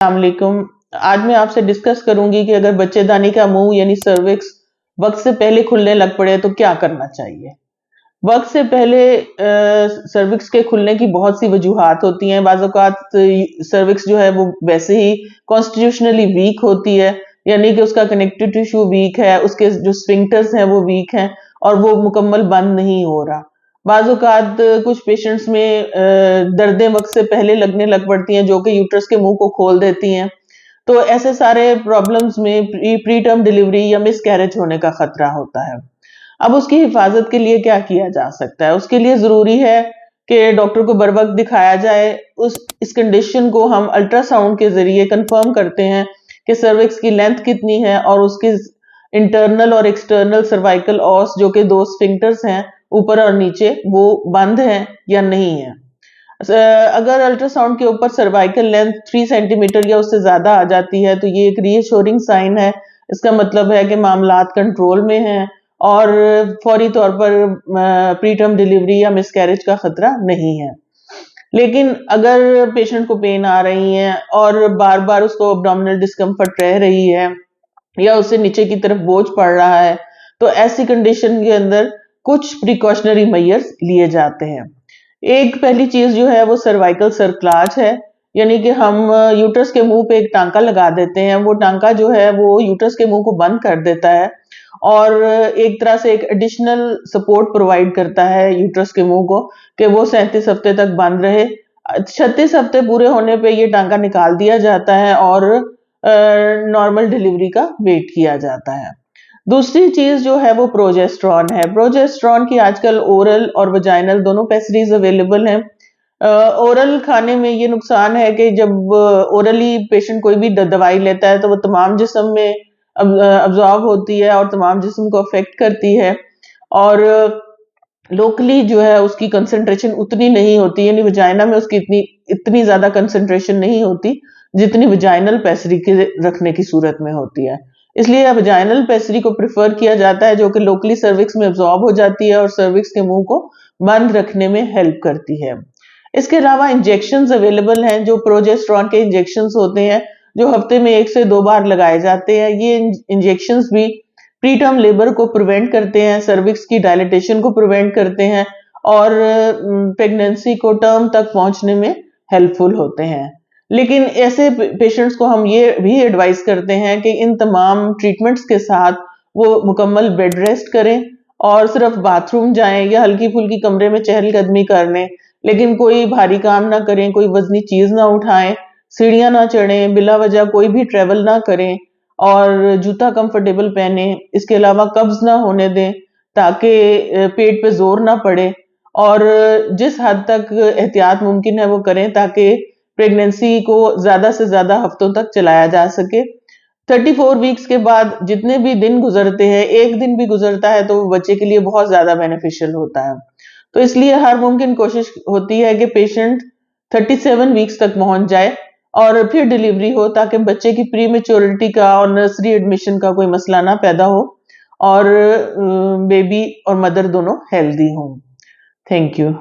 अस्सलाम वालेकुम। आज मैं आपसे डिस्कस करूंगी कि अगर बच्चेदानी का मुंह यानी सर्विक्स वक्त से पहले खुलने लग पड़े तो क्या करना चाहिए। वक्त से पहले सर्विक्स के खुलने की बहुत सी वजूहात होती हैं। बाज़ औक़ात सर्विक्स जो है वो वैसे ही कॉन्स्टिट्यूशनली वीक होती है, यानी कि उसका कनेक्टिव टिश्यू वीक है, उसके जो स्फिंक्टर्स हैं वो वीक हैं और वो मुकम्मल बंद नहीं हो रहा। बाज़ औक़ात कुछ पेशेंट्स में दर्दें वक्त से पहले लगने लग पड़ती हैं जो कि यूट्रस के मुंह को खोल देती हैं। तो ऐसे सारे प्रॉब्लम्स में प्री टर्म डिलीवरी या मिसकैरेज होने का खतरा होता है। अब उसकी हिफाजत के लिए क्या किया जा सकता है? उसके लिए ज़रूरी है कि डॉक्टर को बर वक्त दिखाया जाए। इस कंडीशन को हम अल्ट्रासाउंड के ज़रिए कंफर्म करते हैं कि सर्विक्स की लेंथ कितनी है और उसकी इंटरनल और एक्सटर्नल सर्वाइकल ऑस जो कि 2 स्फिंक्टर्स हैं, ऊपर और नीचे, वो बंद हैं या नहीं है। अगर अल्ट्रासाउंड के ऊपर सर्वाइकल लेंथ 3 सेंटीमीटर या उससे ज्यादा आ जाती है तो ये एक रीअश्योरिंग साइन है। इसका मतलब है कि मामलात कंट्रोल में हैं और फौरी तौर पर प्री टर्म डिलीवरी या मिसकैरेज का खतरा नहीं है। लेकिन अगर पेशेंट को पेन आ रही है और बार बार उसको एब्डोमिनल डिस्कम्फर्ट रह रही है या उससे नीचे की तरफ बोझ पड़ रहा है, तो ऐसी कंडीशन के अंदर कुछ प्रिकॉशनरी मेजर्स लिए जाते हैं। एक पहली चीज जो है वो सर्वाइकल सर्कलाज है, यानी कि हम यूट्रस के मुंह पे एक टांका लगा देते हैं। वो टांका जो है वो यूट्रस के मुंह को बंद कर देता है और एक तरह से एक एडिशनल सपोर्ट प्रोवाइड करता है यूट्रस के मुंह को कि वो 37 हफ्ते तक बंद रहे। 36 हफ्ते पूरे होने पे ये टांका निकाल दिया जाता है और नॉर्मल डिलीवरी का वेट किया जाता है। दूसरी चीज जो है वो प्रोजेस्टेरॉन है। प्रोजेस्टेरॉन की आजकल ओरल और वजाइनल दोनों पैसेज अवेलेबल हैं। ओरल खाने में ये नुकसान है कि जब ओरली पेशेंट कोई भी दवाई लेता है तो वो तमाम जिस्म में अब्जॉर्ब होती है और तमाम जिस्म को अफेक्ट करती है और लोकली जो है उसकी कंसंट्रेशन उतनी नहीं होती, यानी वजाइना में उसकी इतनी इतनी ज्यादा कंसंट्रेशन नहीं होती जितनी वजाइनल पेसरी के रखने की सूरत में होती है। इसलिए वजाइनल पेसरी को प्रेफर किया जाता है जो कि लोकली सर्विक्स में अब्जॉर्ब हो जाती है और सर्विक्स के मुंह को बंद रखने में हेल्प करती है। इसके अलावा इंजेक्शंस अवेलेबल हैं, जो प्रोजेस्टेरॉन के इंजेक्शंस होते हैं जो हफ्ते में 1 से 2 बार लगाए जाते हैं। ये इंजेक्शंस भी प्री टर्म लेबर को प्रिवेंट करते हैं, सर्विक्स की डायलेटेशन को प्रिवेंट करते हैं और प्रेगनेंसी को टर्म तक पहुंचने में हेल्पफुल होते हैं। लेकिन ऐसे पेशेंट्स को हम ये भी एडवाइस करते हैं कि इन तमाम ट्रीटमेंट्स के साथ वो मुकम्मल बेड रेस्ट करें और सिर्फ बाथरूम जाएं या हल्की फुल्की कमरे में चहलकदमी कर लें, लेकिन कोई भारी काम ना करें, कोई वजनी चीज ना उठाएं, सीढ़ियां ना चढ़ें, बिला वजह कोई भी ट्रेवल ना करें और जूता कंफर्टेबल पहने। इसके अलावा कब्ज ना होने दें ताकि पेट पे जोर ना पड़े और जिस हद तक एहतियात मुमकिन है वो करें ताकि प्रेगनेंसी को ज्यादा से ज्यादा हफ्तों तक चलाया जा सके। 34 वीक्स के बाद जितने भी दिन गुजरते हैं, एक दिन भी गुजरता है तो बच्चे के लिए बहुत ज्यादा बेनिफिशियल होता है। तो इसलिए हर मुमकिन कोशिश होती है कि पेशेंट 37 वीक्स तक पहुंच जाए और फिर डिलीवरी हो ताकि बच्चे की प्री मेच्योरिटी का और नर्सरी एडमिशन का कोई मसला ना पैदा हो और बेबी और मदर दोनों हेल्दी हों। Thank you.